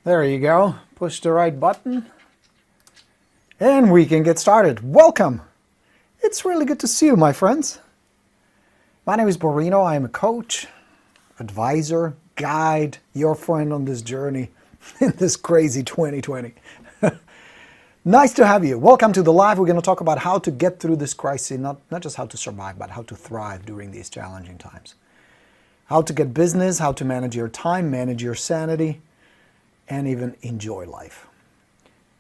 There you go. Push the right button and we can get started. Welcome. It's really good to see you, my friends. My name is Borino. I am a coach, advisor, guide, your friend on this journey in this crazy 2020. Nice to have you. Welcome to the live. We're going to talk about how to get through this crisis, not just how to survive, but how to thrive during these challenging times. How to get business, how to manage your time, manage your sanity, and even enjoy life.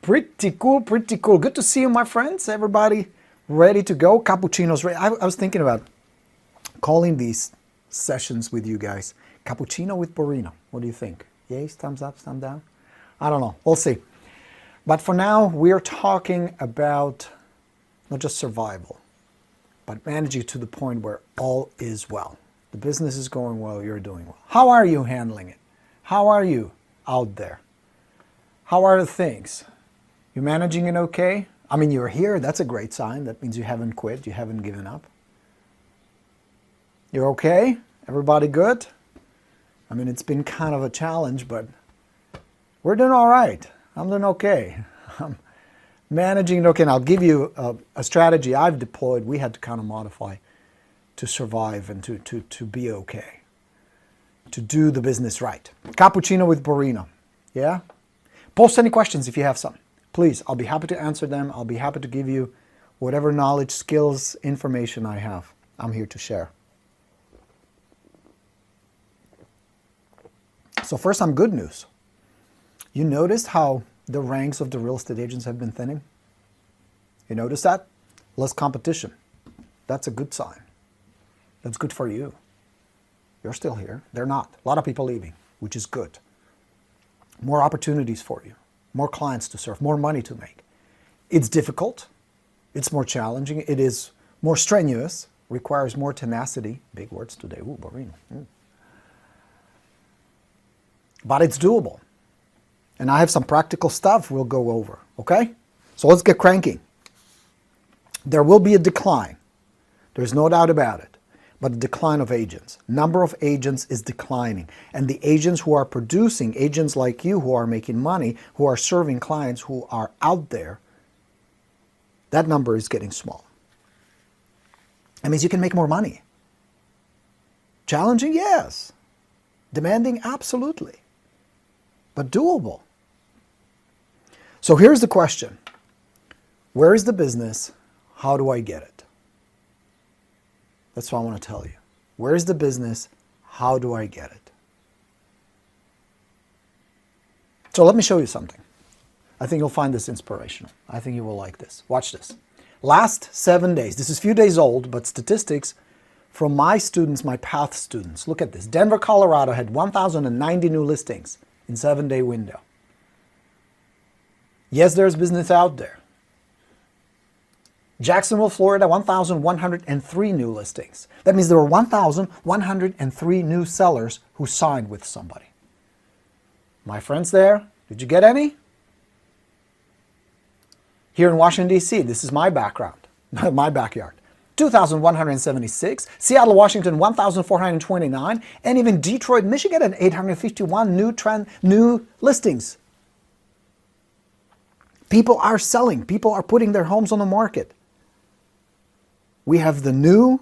Pretty cool, pretty cool. Good to see you, my friends. Everybody ready to go? Cappuccino's ready. I was thinking about calling these sessions with you guys Cappuccino with Borino. What do you think? Yes, thumbs up, thumbs down? I don't know. We'll see. But for now, we're talking about not just survival, but managing to the point where all is well. The business is going well, you're doing well. How are you handling it? How are you out there? How are things? You managing it okay? I mean, you're here, that's a great sign. That means you haven't quit, you haven't given up. You're okay? Everybody good? I mean, it's been kind of a challenge, but we're doing all right. I'm doing okay. I'm managing it okay. And I'll give you a strategy I've deployed, we had to kind of modify to survive and to be okay. To do the business right. Cappuccino with Borino. Yeah? Post any questions if you have some. Please, I'll be happy to answer them. I'll be happy to give you whatever knowledge, skills, information I have. I'm here to share. So first, some good news. You noticed how the ranks of the real estate agents have been thinning? You notice that? Less competition. That's a good sign. That's good for you. You're still here. They're not. A lot of people leaving, which is good. More opportunities for you. More clients to serve. More money to make. It's difficult. It's more challenging. It is more strenuous. Requires more tenacity. Big words today. Ooh, Borino. But it's doable. And I have some practical stuff we'll go over. Okay? So let's get cranking. There will be a decline. There's no doubt about it. But the decline of agents. Number of agents is declining. And the agents who are producing, agents like you who are making money, who are serving clients who are out there, that number is getting small. That means you can make more money. Challenging? Yes. Demanding? Absolutely. But doable. So here's the question. Where is the business? How do I get it? That's what I want to tell you. Where's the business? How do I get it? So let me show you something. I think you'll find this inspirational. I think you will like this. Watch this. Last 7 days, this is a few days old, but statistics from my students, my PATH students. Look at this. Denver, Colorado had 1,090 new listings in 7-day window. Yes, there's business out there. Jacksonville, Florida, 1,103 new listings. That means there were 1,103 new sellers who signed with somebody. My friends there, did you get any? Here in Washington, D.C., this is my background, my backyard. 2,176, Seattle, Washington, 1,429, and even Detroit, Michigan, at 851 new listings. People are selling. People are putting their homes on the market. We have the new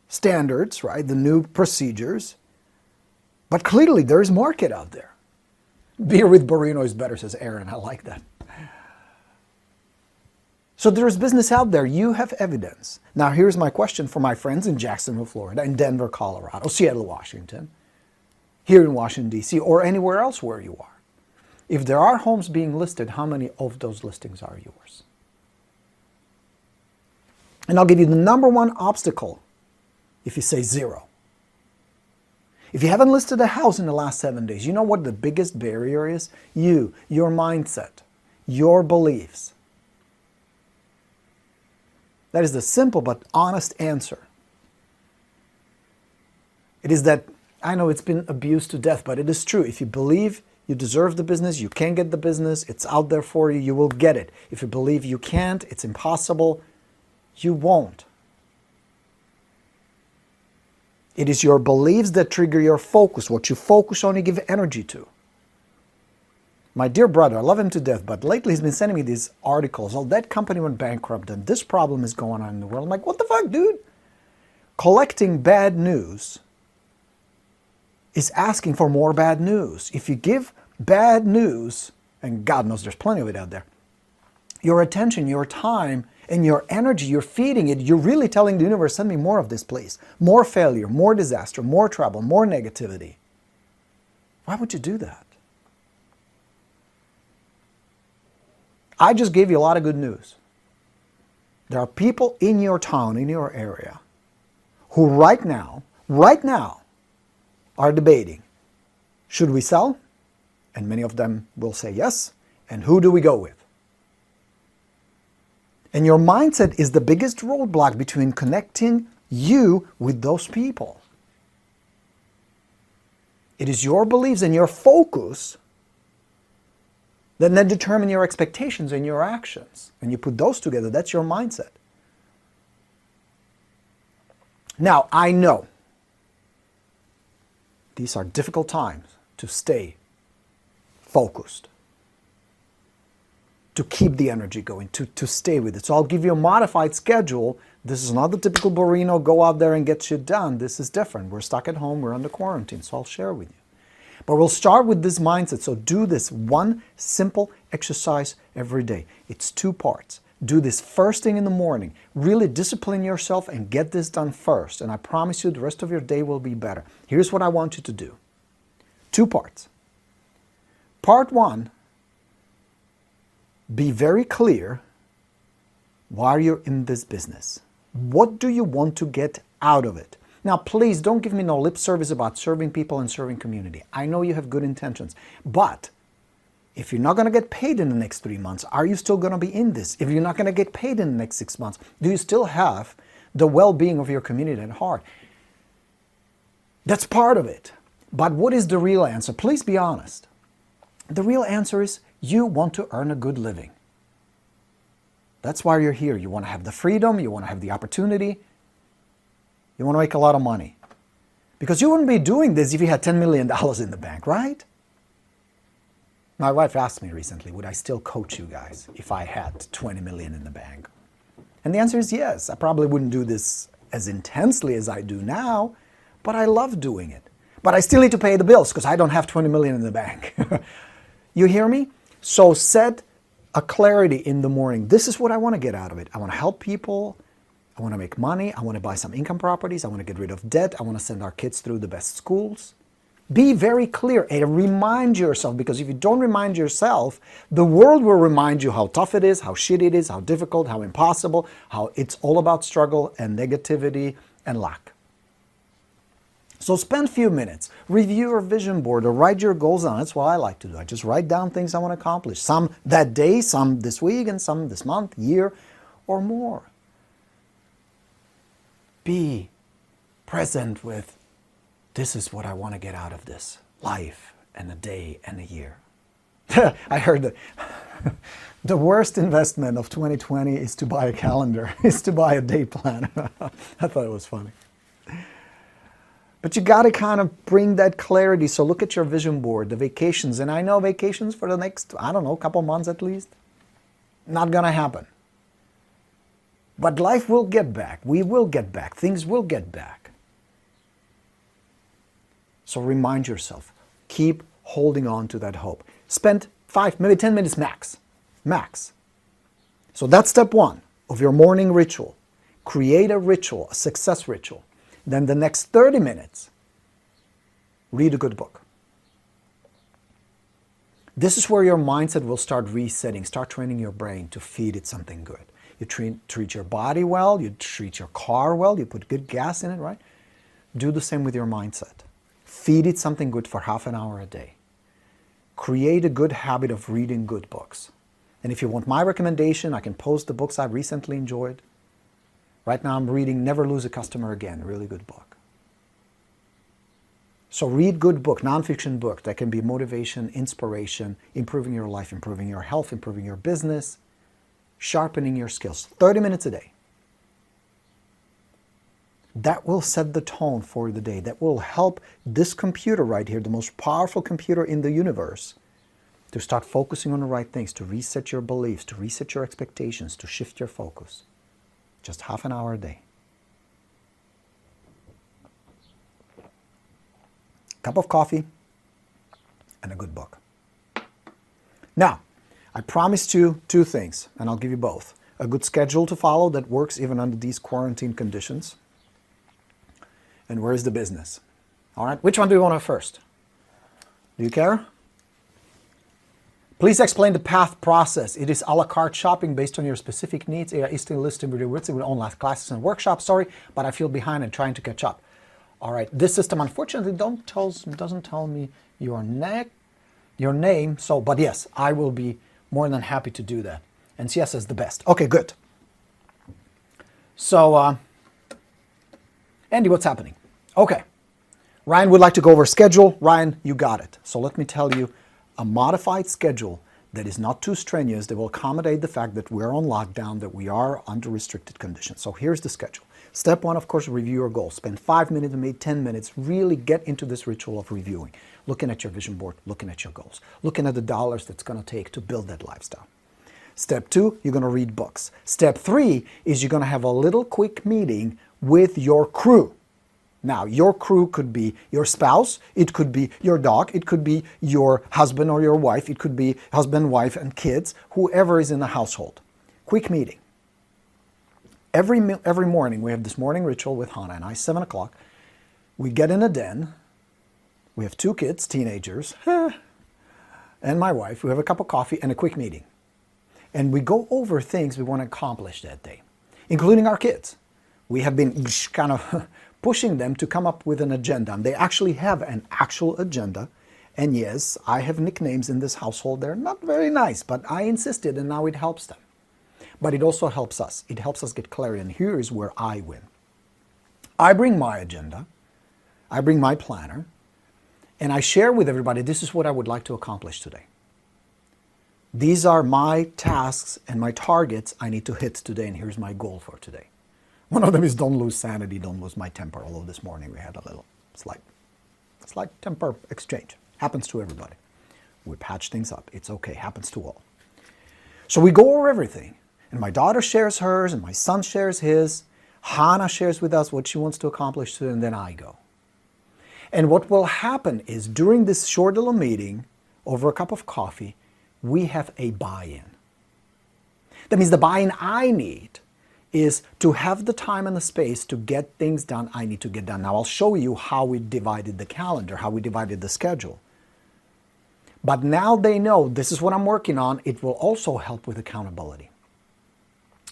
standards, right? The new procedures. But clearly there is market out there. Beer with Borino is better, says Aaron. I like that. So there is business out there. You have evidence. Now here's my question for my friends in Jacksonville, Florida, in Denver, Colorado, Seattle, Washington, here in Washington, D.C., or anywhere else where you are. If there are homes being listed, how many of those listings are yours? And I'll give you the number one obstacle if you say zero. If you haven't listed a house in the last 7 days, you know what the biggest barrier is? You, your mindset, your beliefs. That is the simple but honest answer. It is that, I know it's been abused to death, but it is true. If you believe you deserve the business, you can get the business, it's out there for you, you will get it. If you believe you can't, it's impossible, you won't. It is your beliefs that trigger your focus. What you focus on, you give energy to. My dear brother, I love him to death, but lately he's been sending me these articles. Oh, that company went bankrupt and this problem is going on in the world. I'm like, what the fuck, dude? Collecting bad news is asking for more bad news. If you give bad news, and God knows there's plenty of it out there, your attention, your time, and your energy, you're feeding it, you're really telling the universe, send me more of this, please. More failure, more disaster, more trouble, more negativity. Why would you do that? I just gave you a lot of good news. There are people in your town, in your area, who right now, are debating, should we sell? And many of them will say yes. And who do we go with? And your mindset is the biggest roadblock between connecting you with those people. It is your beliefs and your focus that then determine your expectations and your actions. And you put those together, that's your mindset. Now, I know these are difficult times to stay focused, to keep the energy going, to stay with it. So I'll give you a modified schedule. This is not the typical Borino, go out there and get shit done. This is different. We're stuck at home, we're under quarantine, so I'll share with you. But we'll start with this mindset. So do this one simple exercise every day. It's 2 parts. Do this first thing in the morning. Really discipline yourself and get this done first. And I promise you the rest of your day will be better. Here's what I want you to do. 2 parts. Part 1, be very clear why you're in this business. What do you want to get out of it? Now, please don't give me no lip service about serving people and serving community. I know you have good intentions, but if you're not going to get paid in the next 3 months, are you still going to be in this? If you're not going to get paid in the next 6 months, do you still have the well-being of your community at heart? That's part of it. But what is the real answer? Please be honest. The real answer is you want to earn a good living. That's why you're here. You want to have the freedom, you want to have the opportunity, you want to make a lot of money. Because you wouldn't be doing this if you had $10 million in the bank, right? My wife asked me recently, would I still coach you guys if I had 20 million in the bank? And the answer is yes. I probably wouldn't do this as intensely as I do now, but I love doing it. But I still need to pay the bills because I don't have 20 million in the bank. You hear me? So set a clarity in the morning. This is what I want to get out of it. I want to help people. I want to make money. I want to buy some income properties. I want to get rid of debt. I want to send our kids through the best schools. Be very clear and remind yourself, because if you don't remind yourself, the world will remind you how tough it is, how shitty it is, how difficult, how impossible, how it's all about struggle and negativity and lack. So spend a few minutes, review your vision board or write your goals down. That's what I like to do. I just write down things I want to accomplish. Some that day, some this week, and some this month, year, or more. Be present with, this is what I want to get out of this life and a day and a year. I heard that the worst investment of 2020 is to buy a calendar, is to buy a day planner. I thought it was funny. But you got to kind of bring that clarity. So look at your vision board, the vacations. And I know vacations for the next, I don't know, couple months at least. Not going to happen. But life will get back. We will get back. Things will get back. So remind yourself. Keep holding on to that hope. Spend 5, maybe 10 minutes max. Max. So that's step 1 of your morning ritual. Create a ritual, a success ritual. Then the next 30 minutes, read a good book. This is where your mindset will start resetting, start training your brain to feed it something good. You treat your body well, you treat your car well, you put good gas in it, right? Do the same with your mindset. Feed it something good for half an hour a day. Create a good habit of reading good books. And if you want my recommendation, I can post the books I've recently enjoyed. Right now I'm reading Never Lose a Customer Again, a really good book. So read good book, nonfiction book that can be motivation, inspiration, improving your life, improving your health, improving your business, sharpening your skills. 30 minutes a day. That will set the tone for the day. That will help this computer right here, the most powerful computer in the universe, to start focusing on the right things, to reset your beliefs, to reset your expectations, to shift your focus. Just half an hour a day. Cup of coffee and a good book. Now, I promised you two things, and I'll give you both. A good schedule to follow that works even under these quarantine conditions. And where's the business? All right, which one do you want to first? Do you care? Please explain the path process. It is a la carte shopping based on your specific needs. It is still listed with online classes and workshops. Sorry, but I feel behind and trying to catch up. All right, this system unfortunately doesn't tell me your name. So, but yes, I will be more than happy to do that. And CS is the best. Okay, good. So, Andy, what's happening? Okay. Ryan would like to go over schedule. Ryan, you got it. So let me tell you a modified schedule that is not too strenuous, that will accommodate the fact that we're on lockdown, that we are under restricted conditions. So here's the schedule. Step one, of course, review your goals. Spend 5 minutes, maybe 10 minutes. Really get into this ritual of reviewing. Looking at your vision board, looking at your goals. Looking at the dollars that's going to take to build that lifestyle. Step two, you're going to read books. Step three is you're going to have a little quick meeting with your crew. Now, your crew could be your spouse, it could be your dog, it could be your husband or your wife, it could be husband, wife, and kids, whoever is in the household. Quick meeting. Every morning, we have this morning ritual with Hannah and I, 7 o'clock. We get in a den. We have 2 kids, teenagers, and my wife. We have a cup of coffee and a quick meeting. And we go over things we want to accomplish that day, including our kids. We have been kind of pushing them to come up with an agenda. And they actually have an actual agenda. And yes, I have nicknames in this household. They're not very nice, but I insisted, and now it helps them. But it also helps us. It helps us get clarity. And here is where I win. I bring my agenda. I bring my planner. And I share with everybody, this is what I would like to accomplish today. These are my tasks and my targets I need to hit today, and here's my goal for today. One of them is don't lose sanity, don't lose my temper, although this morning we had a little slight temper exchange. Happens to everybody. We patch things up. It's okay. Happens to all. So we go over everything, and my daughter shares hers, and my son shares his. Hannah shares with us what she wants to accomplish today, and then I go. And what will happen is during this short little meeting, over a cup of coffee, we have a buy-in. That means the buy-in I need is to have the time and the space to get things done I need to get done. Now I'll show you how we divided the calendar, how we divided the schedule. But now they know this is what I'm working on. It will also help with accountability.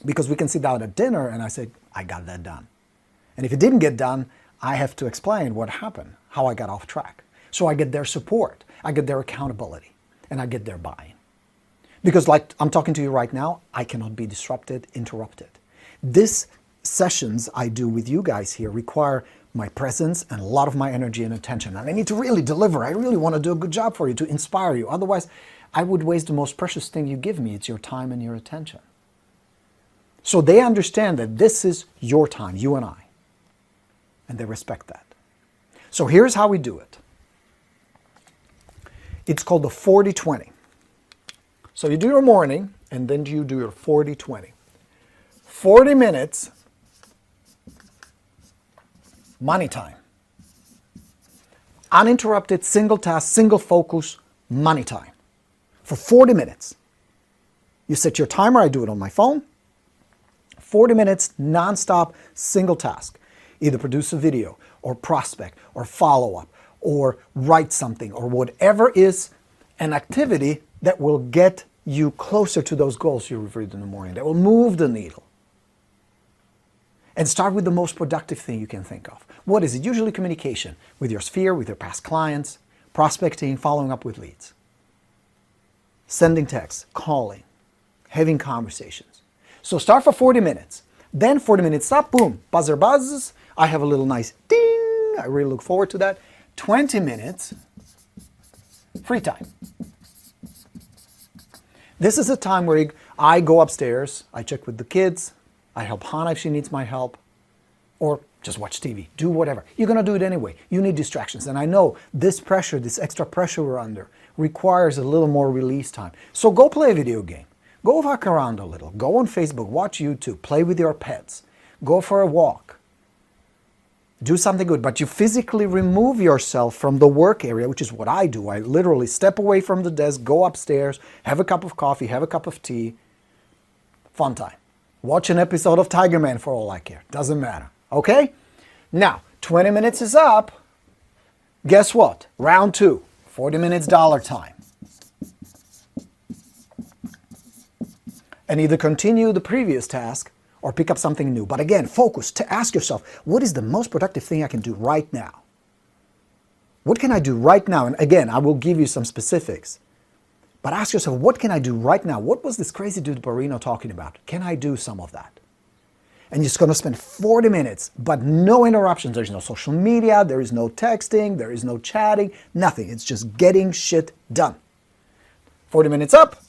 Because we can sit down at dinner and I say, I got that done. And if it didn't get done, I have to explain what happened, how I got off track. So I get their support, I get their accountability, and I get their buy-in. Because like I'm talking to you right now, I cannot be disrupted, interrupted. These sessions I do with you guys here require my presence and a lot of my energy and attention. And I need to really deliver. I really want to do a good job for you, to inspire you. Otherwise, I would waste the most precious thing you give me. It's your time and your attention. So they understand that this is your time, you and I. And they respect that. So here's how we do it. It's called the 40-20. So you do your morning, and then you do your 40-20. 40 minutes, money time. Uninterrupted, single task, single focus, money time. For 40 minutes. You set your timer, I do it on my phone. 40 minutes, non-stop, single task. Either produce a video, or prospect, or follow-up, or write something, or whatever is an activity that will get you closer to those goals you reviewed in the morning, that will move the needle. And start with the most productive thing you can think of. What is it? Usually communication with your sphere, with your past clients, prospecting, following up with leads. Sending texts, calling, having conversations. So start for 40 minutes. Then 40 minutes stop, boom, buzzer buzzes. I have a little nice ding. I really look forward to that. 20 minutes, free time. This is a time where I go upstairs, I check with the kids, I help Hannah if she needs my help. or just watch TV, do whatever. You're going to do it anyway. You need distractions. And I know this pressure, this extra pressure we're under, requires a little more release time. So go play a video game. Go walk around a little. Go on Facebook, watch YouTube, play with your pets. Go for a walk. Do something good, but you physically remove yourself from the work area, which is what I do. I literally step away from the desk, go upstairs, have a cup of coffee, have a cup of tea. Fun time. Watch an episode of Tiger Man for all I care. Doesn't matter. Okay? Now, 20 minutes is up. Guess what? Round 2. 40 minutes dollar time. And either continue the previous task or pick up something new. But again, focus to ask yourself, what is the most productive thing I can do right now? What can I do right now? And again, I will give you some specifics. But ask yourself, what can I do right now? What was this crazy dude Borino talking about? Can I do some of that? And you're just going to spend 40 minutes, but no interruptions. There's no social media, there is no texting, there is no chatting, nothing. It's just getting shit done. 40 minutes up,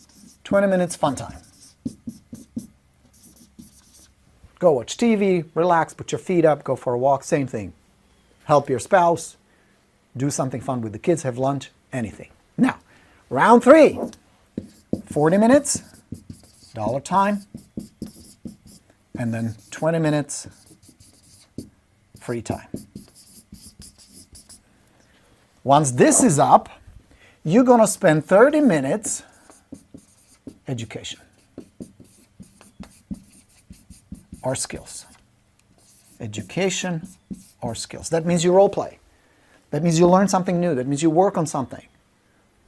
20 minutes fun time. Go watch TV, relax, put your feet up, go for a walk, same thing. Help your spouse, do something fun with the kids, have lunch, anything. Now, round 3, 40 minutes, dollar time, and then 20 minutes free time. Once this is up, you're going to spend 30 minutes education or skills. Education or skills. That means you role play. That means you learn something new. That means you work on something.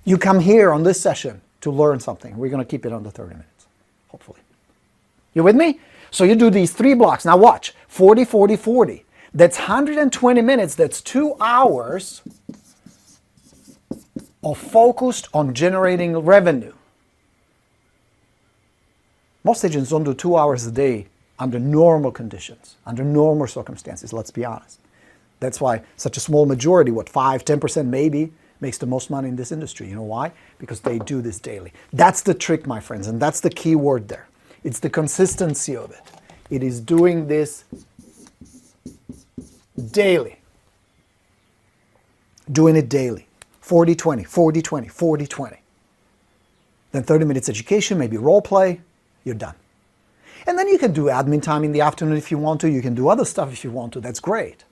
You come here on this session to learn something. We're going to keep it under 30 minutes, hopefully. You with me? So you do these 3 blocks. Now watch, 40, 40, 40. That's 120 minutes. That's 2 hours of focused on generating revenue. Most agents don't do 2 hours a day under normal conditions, under normal circumstances, let's be honest. That's why such a small majority, 5, 10% maybe, makes the most money in this industry. You know why? Because they do this daily. That's the trick, my friends, and that's the key word there. It's the consistency of it. It is doing this daily. Doing it daily. 40-20, 40-20, 40-20. Then 30 minutes education, maybe role play, you're done. And then you can do admin time in the afternoon if you want to. You can do other stuff if you want to. That's great.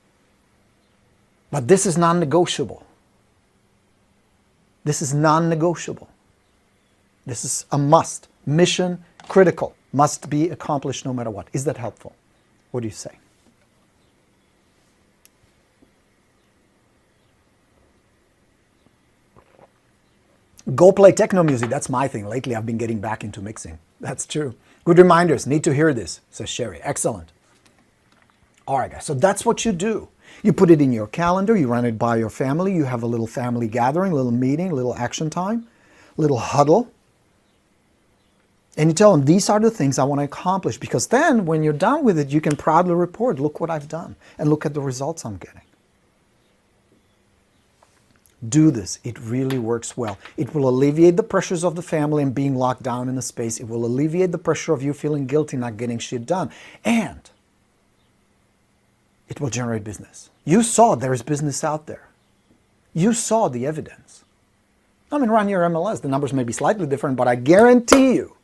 But this is non-negotiable. This is non-negotiable. This is a must. Mission critical. Must be accomplished no matter what. Is that helpful? What do you say? Go play techno music. That's my thing. Lately I've been getting back into mixing. That's true. Good reminders. Need to hear this, says Sherry. Excellent. All right, guys. So that's what you do. You put it in your calendar. You run it by your family. You have a little family gathering, little meeting, little action time, little huddle. And you tell them, these are the things I want to accomplish. Because then when you're done with it, you can proudly report, look what I've done. And look at the results I'm getting. Do this. It really works well. It will alleviate the pressures of the family and being locked down in a space. It will alleviate the pressure of you feeling guilty not getting shit done. And it will generate business. You saw there is business out there. You saw the evidence. I mean, run your MLS. The numbers may be slightly different, but I guarantee you,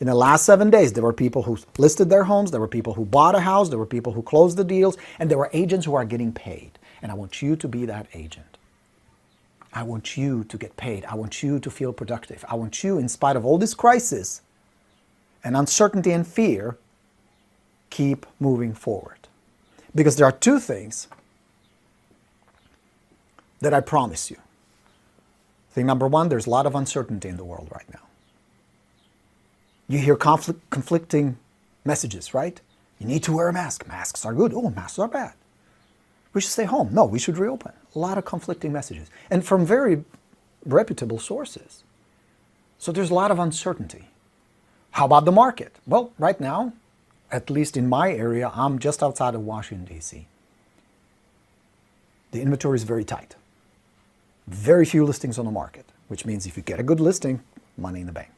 in the last 7 days, there were people who listed their homes, there were people who bought a house, there were people who closed the deals, and there were agents who are getting paid. And I want you to be that agent. I want you to get paid. I want you to feel productive. I want you, in spite of all this crisis and uncertainty and fear, keep moving forward. Because there are 2 things that I promise you. Thing number 1, there's a lot of uncertainty in the world right now. You hear conflicting messages, right? You need to wear a mask. Masks are good. Oh, masks are bad. We should stay home. No, we should reopen. A lot of conflicting messages. And from very reputable sources. So there's a lot of uncertainty. How about the market? Well, right now, at least in my area, I'm just outside of Washington, D.C. The inventory is very tight. Very few listings on the market, which means if you get a good listing, money in the bank.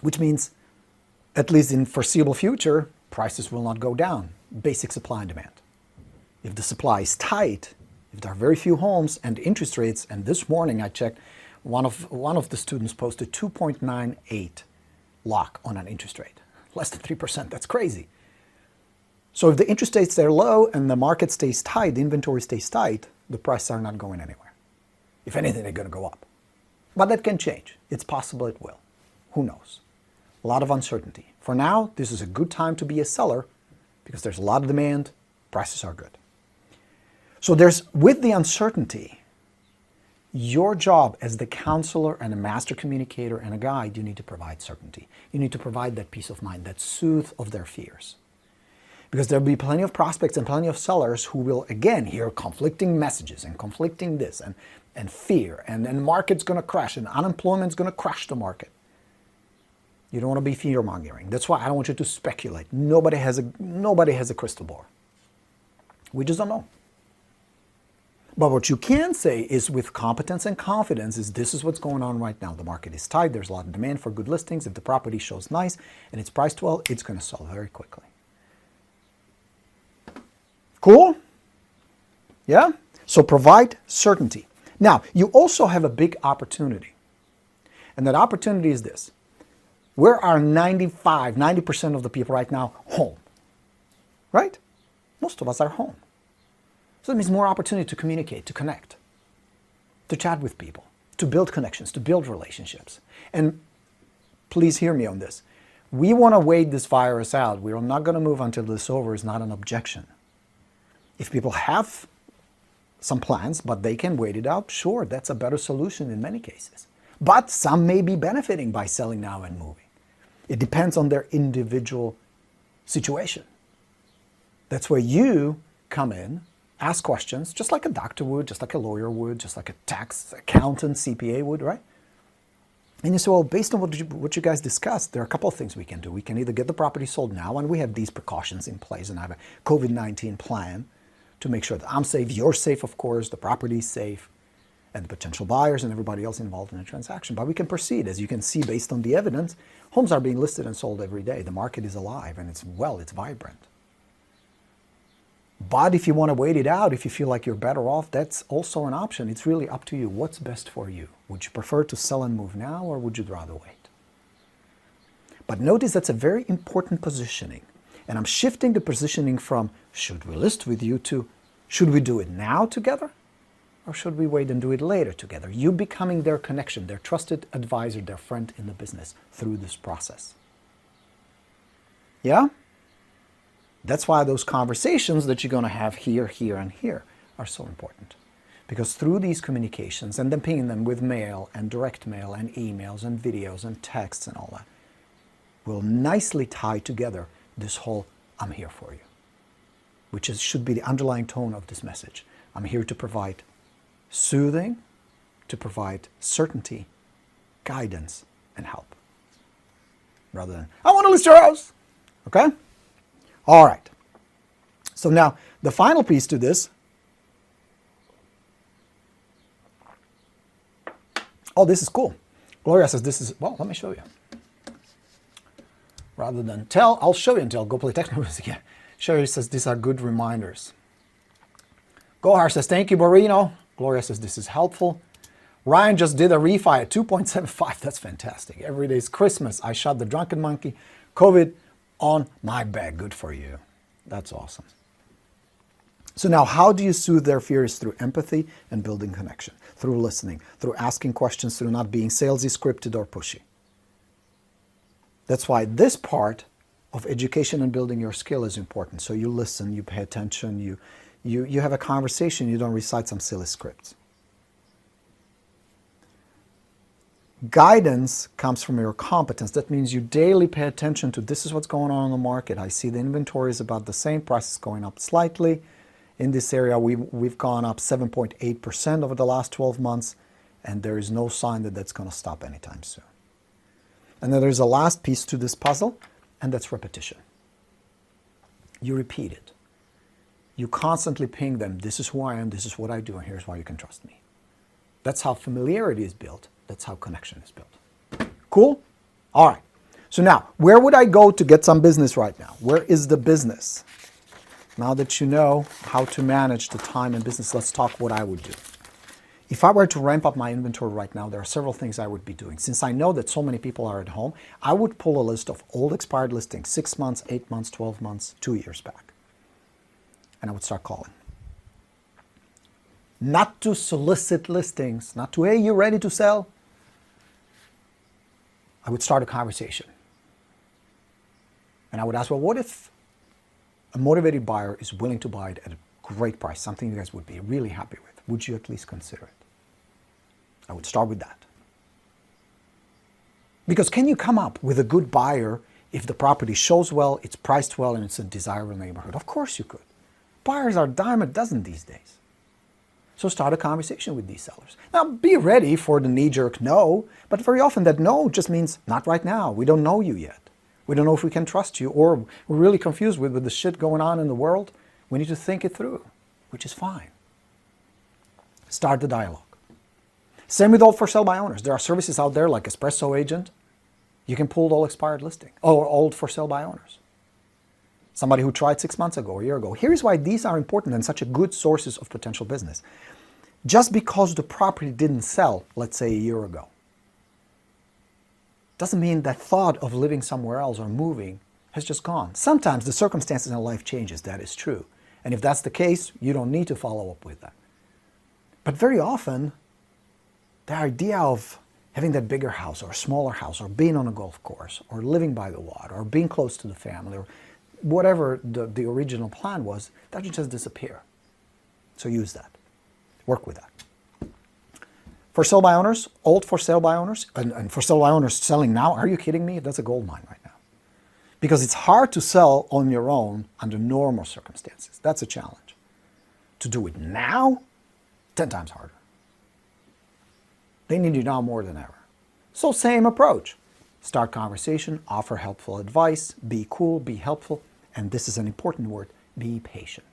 Which means, at least in foreseeable future, prices will not go down. Basic supply and demand. If the supply is tight, if there are very few homes and interest rates, and this morning I checked, one of the students posted 2.98 lock on an interest rate. Less than 3%, that's crazy. So if the interest rates are low and the market stays tight, the inventory stays tight, the prices are not going anywhere. If anything, they're going to go up. But that can change. It's possible it will. Who knows? A lot of uncertainty. For now, this is a good time to be a seller because there's a lot of demand, prices are good. So with the uncertainty, your job as the counselor and a master communicator and a guide, you need to provide certainty. You need to provide that peace of mind, that soothe of their fears. Because there'll be plenty of prospects and plenty of sellers who will, again, hear conflicting messages and conflicting this and fear, and the market's going to crash and unemployment's going to crash the market. You don't want to be fear-mongering. That's why I don't want you to speculate. Nobody has a crystal ball. We just don't know. But what you can say is with competence and confidence is this is what's going on right now. The market is tight. There's a lot of demand for good listings. If the property shows nice and it's priced well, it's going to sell very quickly. Cool? Yeah? So provide certainty. Now, you also have a big opportunity. And that opportunity is this. Where are 90% of the people right now? Home. Right? Most of us are home. So that means more opportunity to communicate, to connect, to chat with people, to build connections, to build relationships. And please hear me on this. We want to wait this virus out. We're not going to move until this is over is not an objection. If people have some plans, but they can wait it out, sure, that's a better solution in many cases. But some may be benefiting by selling now and moving. It depends on their individual situation. That's where you come in, ask questions, just like a doctor would, just like a lawyer would, just like a tax accountant, CPA would, right? And you say, well, based on what you guys discussed, there are a couple of things we can do. We can either get the property sold now, and we have these precautions in place, and I have a COVID-19 plan to make sure that I'm safe, you're safe, of course, the property is safe, and the potential buyers and everybody else involved in the transaction. But we can proceed. As you can see, based on the evidence, homes are being listed and sold every day. The market is alive, and it's vibrant. But if you want to wait it out, if you feel like you're better off, that's also an option. It's really up to you. What's best for you? Would you prefer to sell and move now, or would you rather wait? But notice that's a very important positioning. And I'm shifting the positioning from should we list with you to should we do it now together, or should we wait and do it later together? You becoming their connection, their trusted advisor, their friend in the business through this process. Yeah? That's why those conversations that you're going to have here, here, and here are so important. Because through these communications, and then pinging them with mail and direct mail and emails and videos and texts and all that, will nicely tie together this whole I'm here for you, which should be the underlying tone of this message. I'm here to provide soothing, to provide certainty, guidance, and help. Rather than, I want to list your house. Okay? All right. So now, the final piece to this. Oh, this is cool. Gloria says this is, well, let me show you. Rather than tell, I'll show you until go play techno music. Yeah. Sherry says these are good reminders. Gohar says, thank you, Borino. Gloria says this is helpful. Ryan just did a refi at 2.75. That's fantastic. Every day is Christmas. I shot the drunken monkey. COVID on my back. Good for you. That's awesome. So now how do you soothe their fears? Through empathy and building connection, through listening, through asking questions, through not being salesy, scripted, or pushy. That's why this part of education and building your skill is important. So you listen, you pay attention, you have a conversation, you don't recite some silly scripts. Guidance comes from your competence. That means you daily pay attention to this is what's going on in the market. I see the inventory is about the same, price is going up slightly. In this area, we've gone up 7.8% over the last 12 months, and there is no sign that that's going to stop anytime soon. And then there's a last piece to this puzzle, and that's repetition. You repeat it. You constantly ping them, this is who I am, this is what I do, and here's why you can trust me. That's how familiarity is built. That's how connection is built. Cool? All right. So now, where would I go to get some business right now? Where is the business? Now that you know how to manage the time and business, let's talk what I would do. If I were to ramp up my inventory right now, there are several things I would be doing. Since I know that so many people are at home, I would pull a list of old expired listings, 6 months, 8 months, 12 months, 2 years back. And I would start calling. Not to solicit listings, not to, hey, you ready to sell? I would start a conversation. And I would ask, well, what if a motivated buyer is willing to buy it at a great price, something you guys would be really happy with? Would you at least consider it? I would start with that. Because can you come up with a good buyer if the property shows well, it's priced well, and it's a desirable neighborhood? Of course you could. Buyers are a dime a dozen these days. So start a conversation with these sellers. Now be ready for the knee-jerk no, but very often that no just means not right now. We don't know you yet. We don't know if we can trust you, or we're really confused with the shit going on in the world. We need to think it through, which is fine. Start the dialogue. Same with all for sale by owners. There are services out there like Espresso Agent. You can pull all expired listing or old for sale by owners. Somebody who tried 6 months ago or a year ago. Here's why these are important and such a good sources of potential business. Just because the property didn't sell, let's say a year ago, doesn't mean that thought of living somewhere else or moving has just gone. Sometimes the circumstances in life changes, that is true. And if that's the case, you don't need to follow up with that. But very often, the idea of having that bigger house or smaller house or being on a golf course or living by the water or being close to the family or whatever the original plan was, that can just disappear. So use that. Work with that. For sale by owners, old for sale by owners, and for sale by owners selling now, are you kidding me? That's a gold mine right now. Because it's hard to sell on your own under normal circumstances. That's a challenge. To do it now, 10 times harder. They need you now more than ever. So same approach. Start conversation, offer helpful advice, be cool, be helpful, and this is an important word, be patient.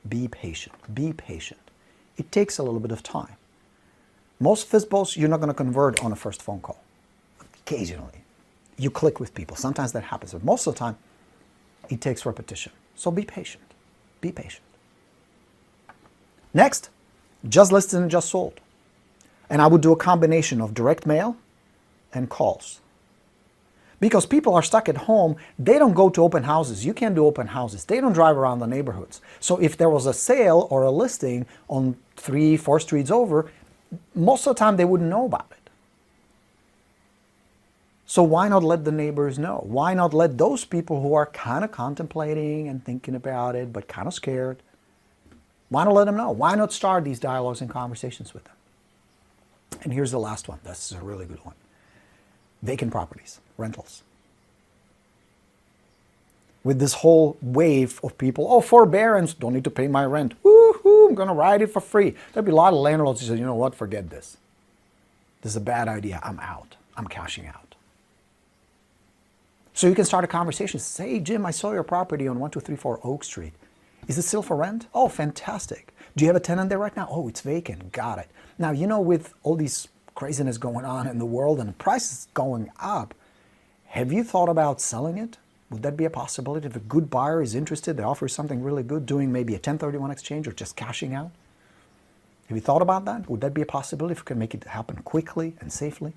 Be patient. Be patient. It takes a little bit of time. Most FISBOs you're not going to convert on a first phone call. Occasionally. You click with people. Sometimes that happens, but most of the time it takes repetition. So be patient. Be patient. Next, just listed and just sold. And I would do a combination of direct mail and calls. Because people are stuck at home, they don't go to open houses. You can't do open houses. They don't drive around the neighborhoods. So if there was a sale or a listing on 3, 4 streets over, most of the time they wouldn't know about it. So why not let the neighbors know? Why not let those people who are kind of contemplating and thinking about it, but kind of scared, why not let them know? Why not start these dialogues and conversations with them? And here's the last one. This is a really good one. Vacant properties, rentals. With this whole wave of people, oh, forbearance, don't need to pay my rent. Woo-hoo, I'm going to ride it for free. There'll be a lot of landlords who say, you know what, forget this. This is a bad idea. I'm out. I'm cashing out. So you can start a conversation. Say, hey, Jim, I saw your property on 1234 Oak Street. Is it still for rent? Oh, fantastic. Do you have a tenant there right now? Oh, it's vacant. Got it. Now, you know, with all these craziness going on in the world and the prices going up, have you thought about selling it? Would that be a possibility? If a good buyer is interested, they offer something really good, doing maybe a 1031 exchange or just cashing out? Have you thought about that? Would that be a possibility if we can make it happen quickly and safely?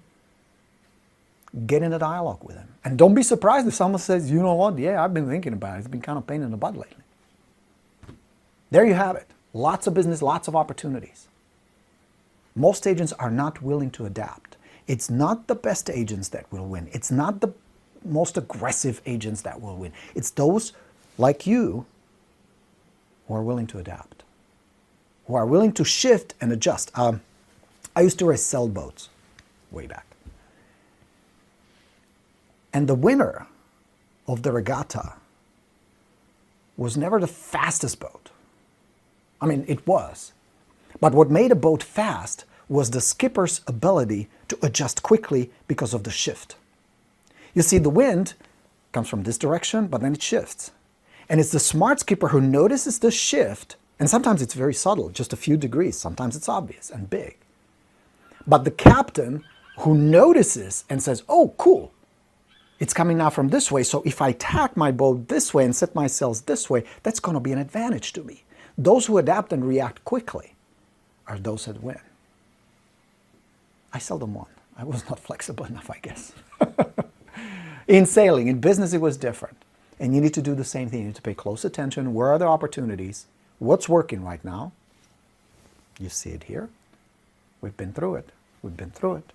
Get in a dialogue with them. And don't be surprised if someone says, you know what, yeah, I've been thinking about it. It's been kind of a pain in the butt lately. There you have it. Lots of business, lots of opportunities. Most agents are not willing to adapt. It's not the best agents that will win. It's not the most aggressive agents that will win. It's those like you who are willing to adapt, who are willing to shift and adjust. I used to race sailboats way back. And the winner of the regatta was never the fastest boat. I mean, it was. But what made a boat fast was the skipper's ability to adjust quickly because of the shift. You see, the wind comes from this direction, but then it shifts. And it's the smart skipper who notices the shift, and sometimes it's very subtle, just a few degrees. Sometimes it's obvious and big. But the captain who notices and says, oh, cool, It's coming now from this way, so if I tack my boat this way and set my sails this way, that's going to be an advantage to me. Those who adapt and react quickly are those that win. I seldom won. I was not flexible enough, I guess. In sailing, in business, it was different. And you need to do the same thing. You need to pay close attention. Where are the opportunities? What's working right now? You see it here. We've been through it. We've been through it.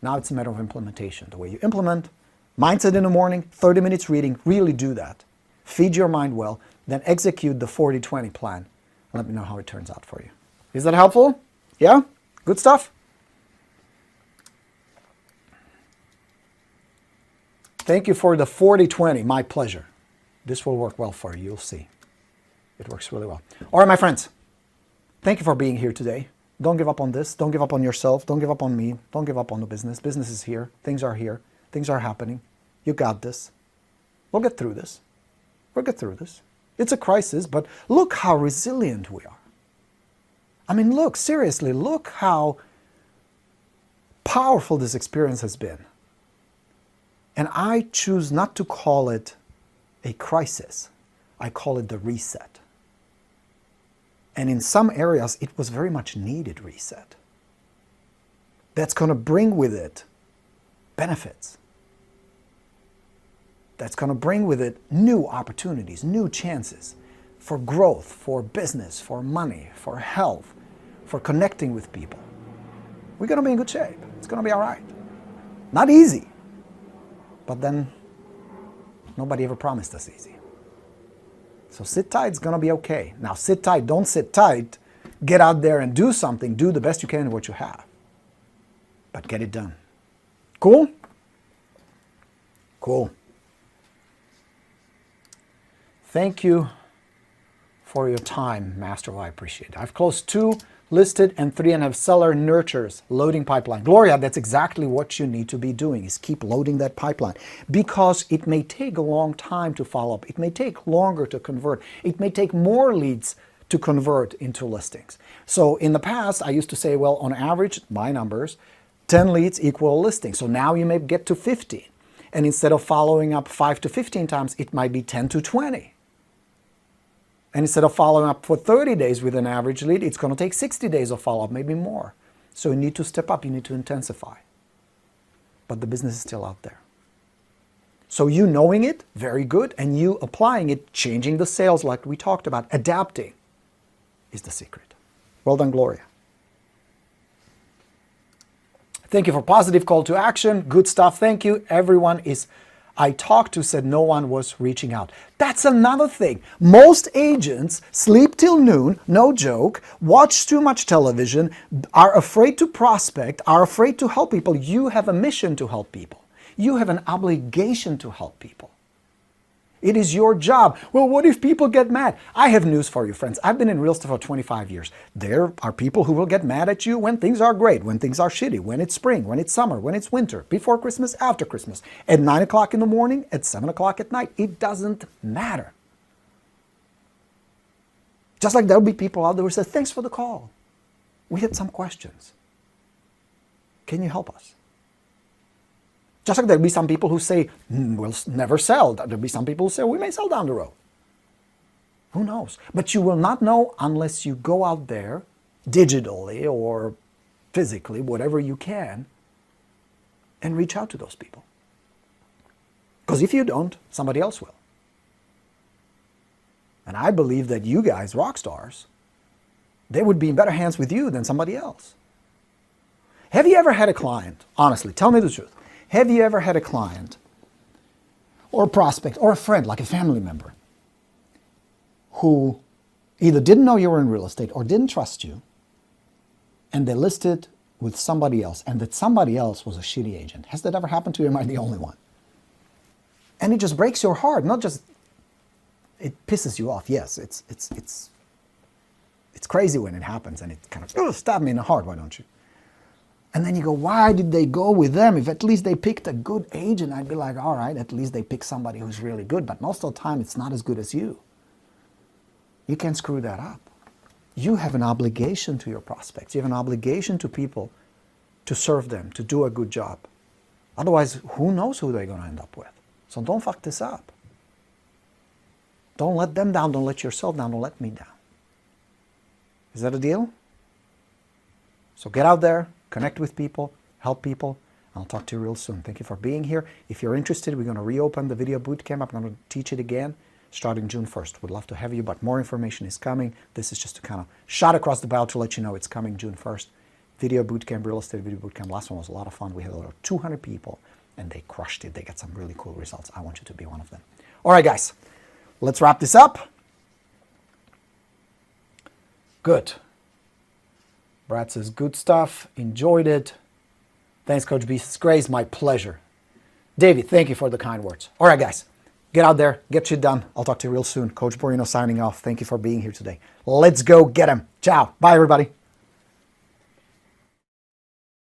Now it's a matter of implementation. The way you implement, mindset in the morning, 30 minutes reading, really do that. Feed your mind well, then execute the 40-20 plan. Let me know how it turns out for you. Is that helpful? Yeah? Good stuff? Thank you for the 40-20. My pleasure. This will work well for you. You'll see. It works really well. All right, my friends. Thank you for being here today. Don't give up on this. Don't give up on yourself. Don't give up on me. Don't give up on the business. Business is here. Things are here. Things are happening. You got this. We'll get through this. We'll get through this. It's a crisis, but look how resilient we are. I mean, look, seriously, look how powerful this experience has been. And I choose not to call it a crisis. I call it the reset. And in some areas, it was very much needed reset. That's going to bring with it benefits. That's going to bring with it new opportunities, new chances for growth, for business, for money, for health, for connecting with people. We're going to be in good shape. It's going to be all right. Not easy. But then, nobody ever promised us easy. So sit tight, it's going to be okay. Now sit tight, don't sit tight. Get out there and do something. Do the best you can with what you have. But get it done. Cool? Cool. Thank you for your time, Master. I appreciate it. I've closed 2 listed and 3 and have seller nurtures, loading pipeline. Gloria, that's exactly what you need to be doing, is keep loading that pipeline, because it may take a long time to follow up. It may take longer to convert. It may take more leads to convert into listings. So in the past, I used to say, well, on average, my numbers, 10 leads equal a listing. So now you may get to 50. And instead of following up 5 to 15 times, it might be 10 to 20. And instead of following up for 30 days with an average lead, it's going to take 60 days of follow-up, maybe more. So you need to step up, you need to intensify. But the business is still out there. So you knowing it, very good, and you applying it, changing the sales like we talked about, adapting, is the secret. Well done, Gloria. Thank you for positive call to action. Good stuff. Thank you. Everyone I talked to said no one was reaching out. That's another thing. Most agents sleep till noon, no joke, watch too much television, are afraid to prospect, are afraid to help people. You have a mission to help people. You have an obligation to help people. It is your job. Well, what if people get mad? I have news for you, friends. I've been in real estate for 25 years. There are people who will get mad at you when things are great, when things are shitty, when it's spring, when it's summer, when it's winter, before Christmas, after Christmas, at 9 o'clock in the morning, at 7 o'clock at night. It doesn't matter. Just like there'll be people out there who say, thanks for the call. We had some questions. Can you help us? Just like there'll be some people who say, we'll never sell. There'll be some people who say, we may sell down the road. Who knows? But you will not know unless you go out there digitally or physically, whatever you can, and reach out to those people. Because if you don't, somebody else will. And I believe that you guys, rock stars, they would be in better hands with you than somebody else. Have you ever had a client, honestly, tell me the truth, have you ever had a client or a prospect or a friend, like a family member, who either didn't know you were in real estate or didn't trust you, and they listed with somebody else, and that somebody else was a shitty agent? Has that ever happened to you? Am I the only one? And it just breaks your heart. Not just, it pisses you off. Yes, it's crazy when it happens, and it kind of stab me in the heart. Why don't you? And then you go, why did they go with them? If at least they picked a good agent, I'd be like, all right, at least they picked somebody who's really good. But most of the time, it's not as good as you. You can't screw that up. You have an obligation to your prospects. You have an obligation to people to serve them, to do a good job. Otherwise, who knows who they're going to end up with. So don't fuck this up. Don't let them down. Don't let yourself down. Don't let me down. Is that a deal? So get out there, connect with people, help people. I'll talk to you real soon. Thank you for being here. If you're interested, we're going to reopen the video bootcamp. I'm going to teach it again starting June 1st. Would love to have you, but more information is coming. This is just a kind of shot across the bow to let you know it's coming June 1st. Video bootcamp, real estate video bootcamp. Last one was a lot of fun. We had over 200 people and they crushed it. They got some really cool results. I want you to be one of them. All right, guys, let's wrap this up. Good. Brad says, good stuff. Enjoyed it. Thanks, Coach B. It's Grace. My pleasure. David, thank you for the kind words. All right, guys. Get out there. Get shit done. I'll talk to you real soon. Coach Borino signing off. Thank you for being here today. Let's go get him. Ciao. Bye, everybody.